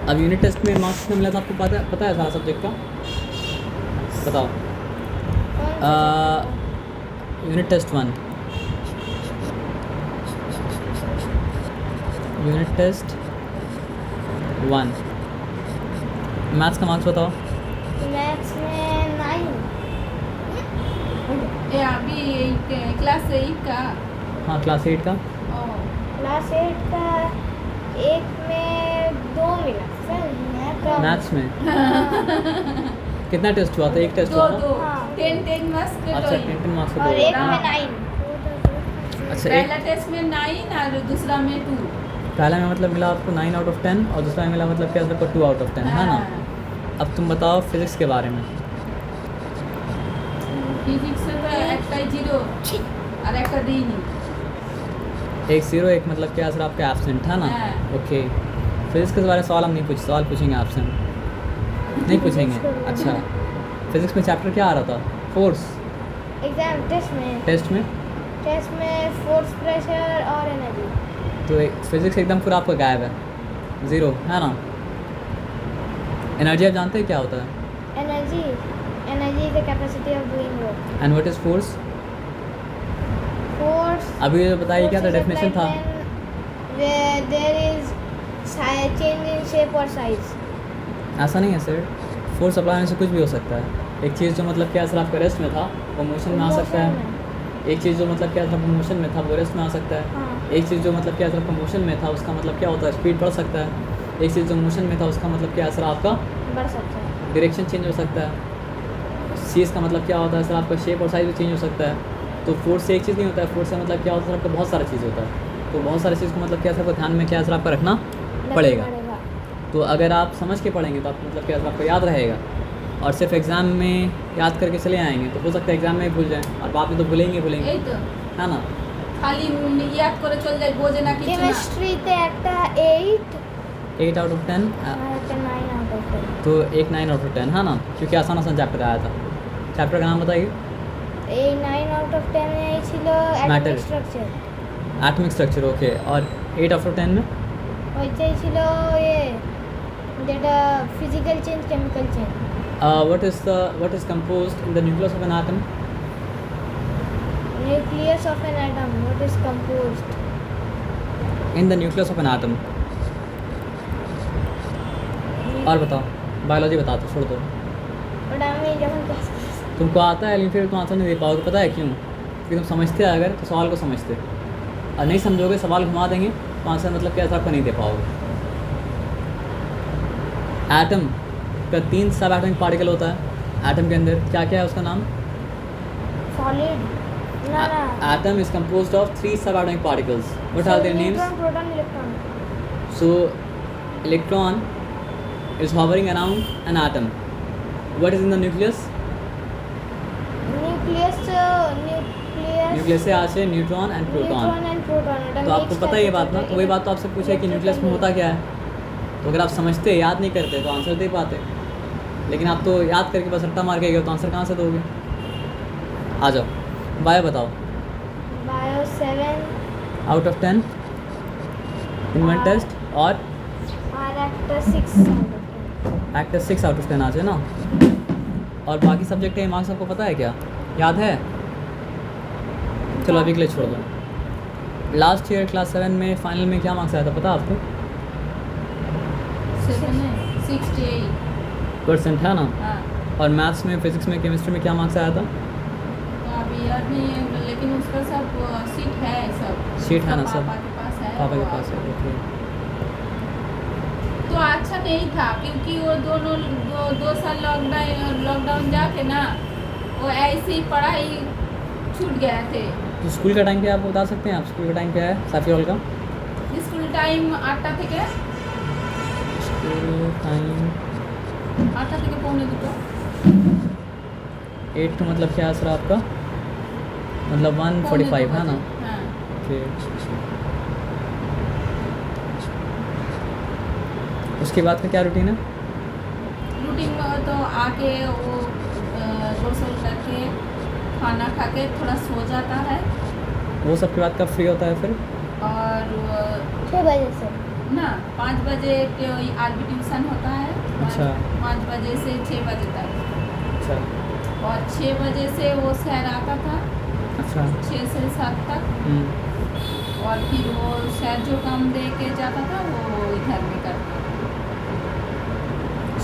अब unit test में marks कितना मिला था आपको पता है सारा सब्जेक्ट का? बताओ। कौन सा chapter unit test 1, unit test 1 maths का मार्क्स बताओ। था? मैथ्स में 9। ये अभी क्लास 8 का। हाँ क्लास 8 का। ओ, क्लास 8 का एक में 2 मिला सर। मैथ्स में कितना टेस्ट हुआ था? एक टेस्ट दो हुआ था। दो हाँ। 10 मार्क्स के अच्छा 10 मार्क्स का और दो एक हुआ में था। 9। अच्छा पहला एक टेस्ट में 9 और दूसरा में 2। पहला में मतलब मिला आपको 9 आउट ऑफ 10 और दूसरा में मिला मतलब क्या आपको 2 आउट ऑफ 10 है ना। अब तुम बताओ फिजिक्स के बारे में। फिजिक्स से तो একটা 0 और একটা देनी। एक 0 एक मतलब क्या सर आपका एब्सेंट है ना। हाँ। ओके फिजिक्स के बारे में सवाल हम नहीं सवाल पूछेंगे आपसे हम नहीं पूछेंगे। अच्छा फिजिक्स में चैप्टर क्या आ रहा था? फोर्स। एग्जाम टेस्ट में फोर्स, प्रेशर और एनर्जी। तो फिजिक्स एकदम पूरा आपका गायब है, 0 है ना। एनर्जी आप जानते हैं क्या होता है? Energy is the capacity of doing work. And what is force? Force अभी ये बताइए क्या था डेफिनेशन था? where there is change in shape or size। ऐसा नहीं है सर, फोर्स अप्लाई होने से कुछ भी हो सकता है। एक चीज़ जो मतलब क्या सर आपका रेस्ट में था वो मोशन में आ सकता है। एक चीज़ जो मतलब क्या था मोशन में था वो रेस्ट में आ सकता है। हाँ। एक चीज़ जो मतलब क्या सर मोशन में था उसका मतलब क्या होता है स्पीड बढ़ सकता है। एक चीज़ जो मोशन में था उसका मतलब क्या सर आपका बढ़ सकता है। डायरेक्शन चेंज हो सकता है। चीज़ का मतलब क्या होता है सर आपका शेप और साइज भी चेंज हो सकता है। तो फोर्स से एक चीज़ नहीं होता है, फोर्स से मतलब क्या होता है आपका बहुत सारा चीज़ होता है। तो बहुत सारी चीज़ को मतलब क्या सर ध्यान में क्या सर आपका रखना पड़ेगा। तो अगर आप समझ के पढ़ेंगे तो आप मतलब क्या आपको याद रहेगा। और सिर्फ एग्ज़ाम में याद करके चले आएंगे तो हो सकता है एग्ज़ाम में ही भूल जाएं और बाद में तो भूलेंगे এই তো है ना। খালি ইয়াদ করে চল যায় বোঝে না কিছু না। কেমিস্ট্রিতে একটা 8 8 आउट ऑफ 10 আর একটা 9 आउट ऑफ 10। तो एक 9 आउट ऑफ 10 है ना, क्योंकि आसान आसान चैप्टर आया था। चैप्टर का नाम बताइए। এই 9 आउट ऑफ 10 में ছিল Matter। Atomic structure. Atomic structure okay. और 8 आउट ऑफ 10 में ওইটাই ছিল এ যেটা physical change chemical change. what is composed in the nucleus of an atom? Nucleus of an atom what is composed. In the nucleus of an atom। और बताओ biology बता दो, छोड़ दो। ওটা আমি যখন ক্লাস तुमको आता है लेकिन फिर तुम आंसर नहीं दे पाओगे, पता है क्यों? क्योंकि तुम समझते हैं अगर तो सवाल को समझते और नहीं समझोगे सवाल घुमा देंगे तो आंसर मतलब क्या आपको नहीं दे पाओगे। एटम का 3 सब एटमिक पार्टिकल होता है। एटम के अंदर क्या क्या है उसका नाम? सॉलिड ना ना atom is composed of 3 subatomic particles. What are their names? Neutron proton electron. So electron is hovering around an atom. What is in the nucleus? Nucleus से आसे neutron and proton. And proton. तो आपको पता है ये बात ना, तो वही बात तो आपसे पूछे कि न्यूक्लियस में होता क्या है। तो अगर आप समझते याद नहीं करते तो आंसर दे पाते, लेकिन आप तो याद करके बस रट्टा मार के गए तो आंसर कहाँ से दोगे? आ जाओ बायो बताओ। Bio 7 out of 10 in one test और और एक्टर 6 एक्टर 6 आउट ऑफ 10 आ जाए ना। और बाकी सब्जेक्ट के मार्क्स आपको पता है क्या, याद है? चलो अभी के लिए छोड़ दो। लास्ट ईयर क्लास 7 में फाइनल में क्या मार्क्स आया था पता आपको? 68% है ना। हाँ। और मैथ्स में फिजिक्स में केमिस्ट्री में क्या मार्क्स आया था? तो अभी लेकिन उसका सब सीट है सब। सीट है ना सब? पापा के पास है। पापा के पास है ओके। तो अच्छा नहीं था क्योंकि वो दोनों 2 साल लॉकडाउन जाके ना वो ऐसे ही पढ़ाई छूट गए थे। तो स्कूल का टाइम क्या है आप बता सकते हैं? आप स्कूल का टाइम क्या है साफिया का? स्कूल टाइम 8টা থেকে स्कूल टाइम 8টা থেকে 1:45। 8 तो मतलब क्या है सर आपका? मतलब 1:45 है ना। हाँ। ओके उसके बाद का क्या रूटीन है? रूटीन में तो आके वो गोसल करके खाना खा के थोड़ा सो जाता है। वो सब के बाद कब फ्री होता है फिर? और 6 बजे से ना 5 बजे आरबी ट्यूशन होता है। अच्छा। 5 बजे से 6 बजे तक। अच्छा और 6 बजे से वो सर आता था अच्छा। 6 से 7 तक। और फिर वो सर जो काम दे के जाता था वो इधर में करता।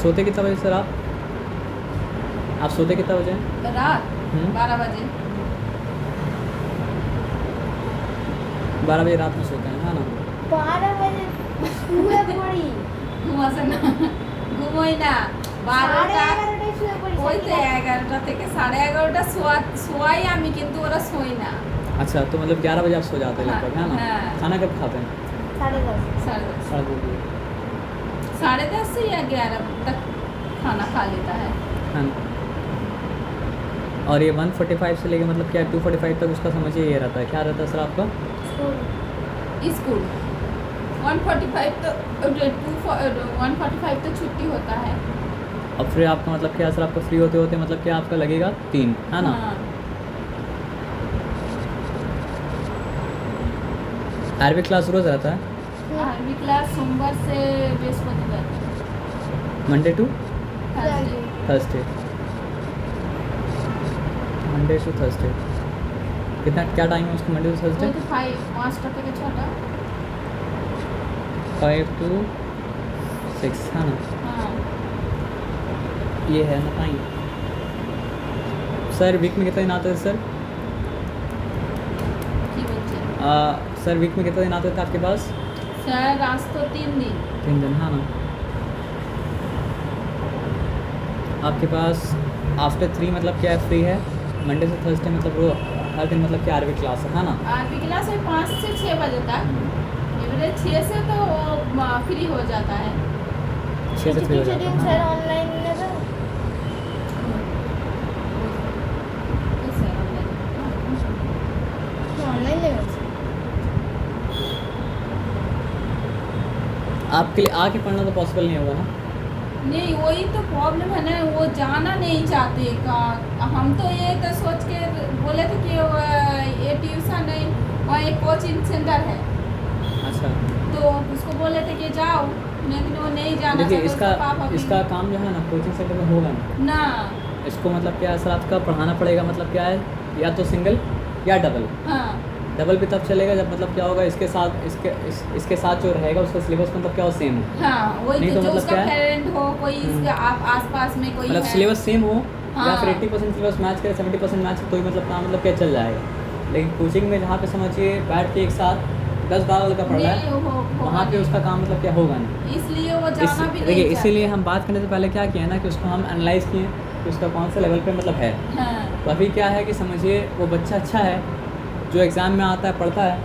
सोते कितना बजे सर आप सोते कितना बजे? रात 12 बजे। 12 बजे रात में सोते हैं, है ना? 12 बजे सुबह पड़ी। घुमा से ना घुमोई ना 12টা 11:30 শুয়ে পড়ি। হইতে 11টা থেকে 11:30 শোয়াই আমি, কিন্তু ওরা শোয় না। अच्छा, तो मतलब 11 बजे आप सो जाते हैं लगभग, है ना? हाँ। खाना कब खाते हैं? 10:30। 10:30 साढ़े 2 बजे, 10:30 से या 11 तक खाना खा लेता है। है ना? और ये 1:45 से लेके मतलब क्या 2:45 तक उसका समझिए ये रहता है, क्या रहता है सर आपका? स्कूल 1:45 तो 1:45 तो छुट्टी होता है। और फिर आपका मतलब क्या सर आपका फ्री होते होते मतलब क्या आपका लगेगा 3, है ना? हाँ। अरबी क्लास रोज़ रहता है आरबी क्लास सोमवार से बृहस्पतिवार Monday to Thursday. Thursday, Monday to Thursday. कितना क्या टाइम है उसका मंडे टू थर्सडे? 5টা থেকে 6টা। 5 to 6, है ना? हाँ। ये है ना टाइम। सर वीक में कितने दिन आते थे सर? কি বলছে सर वीक में कितने दिन आते थे आपके पास? স্যার আজ তো 3 दिन। 3 दिन, हाँ ना? आपके पास आफ्टर 3 मतलब क्या फ्री है? मंडे से थर्सडे मतलब वो हर दिन मतलब क्या अरबी क्लास है ना? आरबी क्लास है 5 से 6 बजे तक। इवरे 6 से तो फ्री हो जाता है। 6 से फ्री हो जाता है, স্যার हाँ। অনলাইন নেবে। অনলাইন নেবে। आपके लिए आके पढ़ना तो पॉसिबल नहीं होगा ना? नहीं, वही तो प्रॉब्लम है ना, वो जाना नहीं चाहते का। हम तो ये तो सोच के बोले थे कि ये ट्यूशन नहीं, वहाँ एक कोचिंग सेंटर है अच्छा, तो उसको बोले थे कि जाओ, लेकिन वो नहीं जाना देखिए चाहते। इसका उसका पापा भी- इसका काम जो है ना कोचिंग सेंटर में होगा ना, ना। इसको मतलब क्या है सर आपका पढ़ाना पड़ेगा मतलब क्या है, या तो सिंगल या डबल। हाँ डबल भी तब चलेगा जब मतलब क्या होगा इसके साथ इसके साथ जो रहेगा उसका सिलेबस मतलब क्या हो सेम हो, हाँ, वही नहीं तो, तो जो मतलब उसका क्या है? फ्रेंड हो कोई इसके आस पास में कोई मतलब है। सिलेबस सेम हो या हाँ। फिर 80% सिलेबस मैच करे 70% मैच तो ही मतलब काम मतलब क्या चल जाएगा। लेकिन कोचिंग में जहाँ पे समझिए बैठ के एक साथ 10-12 लड़का पढ़ रहा है, नहीं, वहाँ पे उसका काम मतलब क्या होगा नहीं। इसलिए वो जाना भी देखिए नहीं इसीलिए हम बात करने से पहले क्या किया ना कि उसको हम एनालाइज़ किए कि उसका कौन सा लेवल पे मतलब है। चाहते। हाँ तो अभी क्या है कि समझिए वो बच्चा अच्छा है जो एग्ज़ाम में आता है पढ़ता है,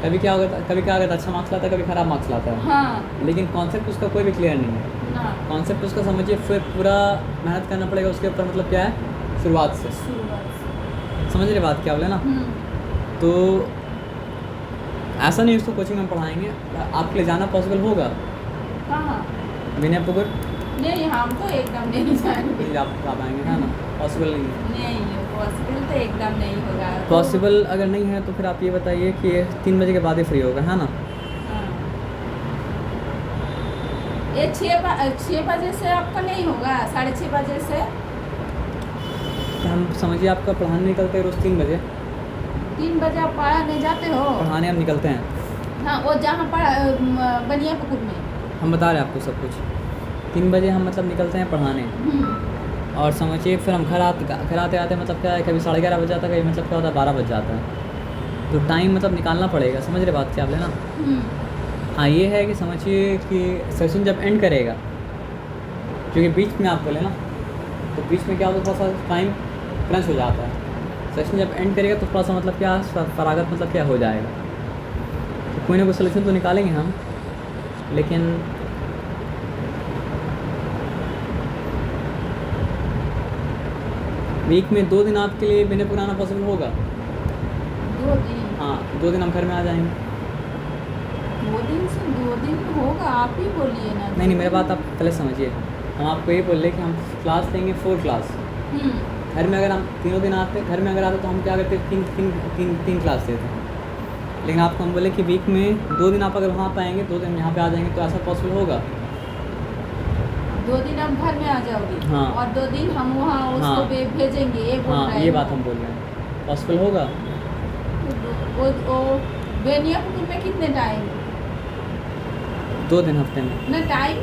कभी क्या होता है अच्छा मार्क्स लाता है, कभी ख़राब मार्क्स लाता है, हाँ लेकिन कॉन्सेप्ट उसका कोई भी क्लियर नहीं है। ना कॉन्सेप्ट उसका समझिए फिर पूरा मेहनत करना पड़ेगा उसके ऊपर मतलब क्या है शुरुआत से। शुरुआत से। समझ रहे बात क्या बोले ना? तो ऐसा नहीं उसको कोचिंग में पढ़ाएंगे, आपके लिए जाना पॉसिबल होगा? कहाँ? विनयपुर नहीं, हम तो एकदम नहीं जाएंगे। आप आएंगे, है ना? पॉसिबल नहीं है। नहीं, पॉसिबल तो एकदम नहीं होगा। पॉसिबल अगर नहीं है तो फिर आप ये बताइए कि 3 बजे के बाद ही फ्री होगा, है ना? हाँ। ये 6 बजे से आपका नहीं होगा, 6:30 बजे से। तो हम समझिए आपका पढ़ाने निकलते हैं रोज़ 3 बजे, 3 बजे आप पढ़ाने जाते हो? पढ़ाने हम निकलते हैं, हाँ, वो जहाँ पर बनियापुकुर में। हम बता रहे हैं आपको सब कुछ। 3 बजे हम मतलब निकलते हैं पढ़ाने, और समझिए फिर हम घर आते आते मतलब क्या है कभी 11:30 बज जाता है, कभी मतलब क्या होता है 12 बज जाता है। तो टाइम मतलब निकालना पड़ेगा, समझ रहे बात क्या आप लेना? हाँ ये है कि समझिए कि सेशन जब एंड करेगा, क्योंकि बीच में आप बोले ना, तो बीच में क्या होता है थोड़ा सा टाइम क्रंच हो जाता है। सेशन जब एंड करेगा तो थोड़ा सा मतलब क्या फरागत मतलब क्या हो जाएगा, तो कोई ना कोई सलूशन तो निकालेंगे हम, लेकिन वीक में 2 दिन आपके लिए विनयपुर आना पॉसिबल होगा? 2 दिन? हाँ 2 दिन हम घर में आ जाएंगे। 2 दिन से 2 दिन होगा, आप ही बोलिए ना। नहीं मेरी बात आप पहले समझिए, हम आपको ये बोल रहे कि हम क्लास लेंगे 4 क्लास। घर में अगर हम तीनों दिन आते, घर में अगर आते तो हम क्या करते 3 क्लास लेते हैं, लेकिन आपको हम बोले कि वीक में 2 दिन आप अगर वहाँ पे आएंगे 2 दिन यहाँ पे आ जाएंगे तो ऐसा पॉसिबल होगा? 2 दिन आप घर में आ जाओगे हाँ। और 2 दिन हम वहाँ उसको हाँ। भेजेंगे, ये बोल हाँ, रहे ये हैं। बात हम बोल रहे हैं, पॉसिबल होगा? वो बेनियापुर में कितने टाइम? 2 दिन हफ्ते में। ना टाइम?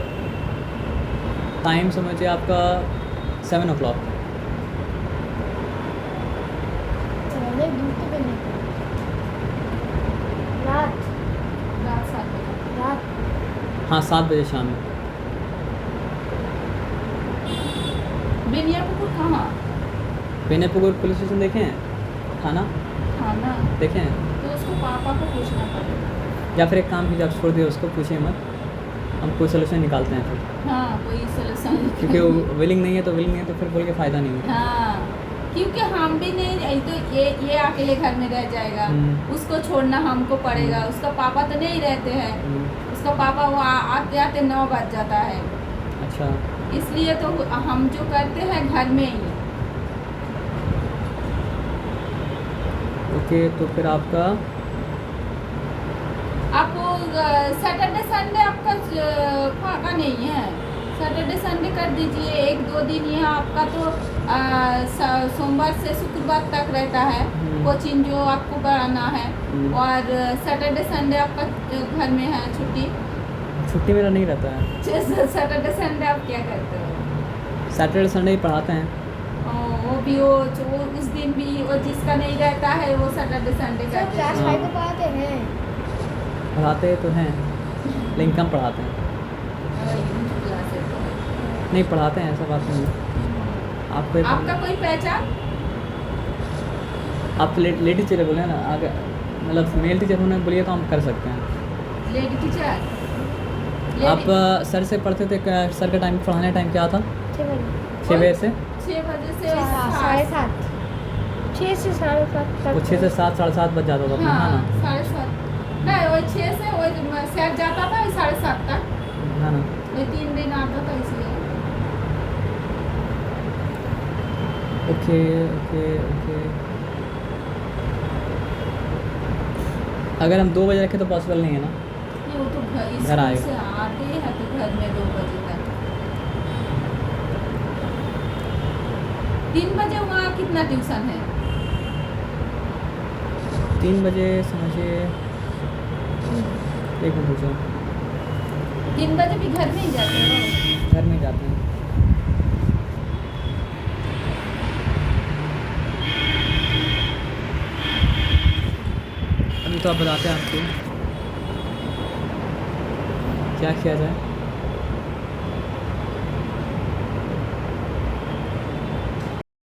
टाइम समझिए आपका 7 o'clock। पहले दूसरे पे नहीं रात रात 7 बजे। रात हाँ, 7 बजे शाम में। बेनियापुर कहाँ? बेनीपुर पुलिस स्टेशन देखे हैं? थाना थाना? देखे हैं? तो उसको पापा को पूछना पड़ेगा। या फिर एक काम कीजिए, आप छोड़ दिए उसको, पूछिए मत, हम कोई सोल्यूशन निकालते हैं फिर। हाँ, कोई सोल्यूशन। क्योंकि वो विलिंग नहीं है तो विलिंग नहीं है तो फिर बोल के फ़ायदा नहीं है। हाँ, क्योंकि हम भी नहीं, यही तो ये अकेले घर में रह जाएगा, हम्म। उसको छोड़ना हमको पड़ेगा। उसका पापा तो नहीं रहते हैं, उसका पापा वो आते आते 9 बज जाता है। अच्छा, इसलिए तो हम जो करते हैं घर में ही। ओके, तो फिर आपका आपको सैटरडे संडे आपका फाका नहीं है, सैटरडे संडे कर दीजिए 1-2 दिन। यहाँ आपका तो सोमवार से शुक्रवार तक रहता है कोचिंग जो आपको कराना है, और सैटरडे संडे आपका घर में है छुट्टी मेरा नहीं रहता है। सैटरडे संडे आप क्या करते हो? सैटरडे संडे ही पढ़ाते हैं। वो भी वो उस दिन भी वो जिसका नहीं रहता है वो सैटरडे संडे सर करते क्लास हैं। 5 को पढ़ाते हैं। पढ़ाते तो हैं लेकिन कम पढ़ाते हैं। नहीं पढ़ाते हैं, ऐसा बात नहीं है। आपको आपका कोई पहचान? आप लेडी टीचर बोले ना, अगर मतलब मेल टीचर होने बोलिए तो हम कर सकते हैं। Lady teacher? आप सर से पढ़ते थे, सर का टाइम पढ़ाने टाइम क्या था? 6 बजे 6 बजे से 6 बजे से 7:30 6 से 7:30 तक। वो 6 से 7 साढ़े 7 बज जाता था अपना, हाँ, है ना? 7:30 नहीं, वो 6 से वो सर जाता था 7:30 तक, है ना? वो 3 दिन आता था इसलिए। Okay okay okay. अगर हम 2 बजे रखें तो पॉसिबल नहीं है ना? नहीं, वो तो घर घर आएगा। से आते हैं तो घर में 2 बजे तक। 3 बजे वहाँ कितना ट्यूशन है? 3 बजे समझिए, एक मिनट पूछो। 3 बजे भी घर में ही जाते हो? घर में जाते हैं। अभी तो आप बताते हैं आपको क्या किया जाए।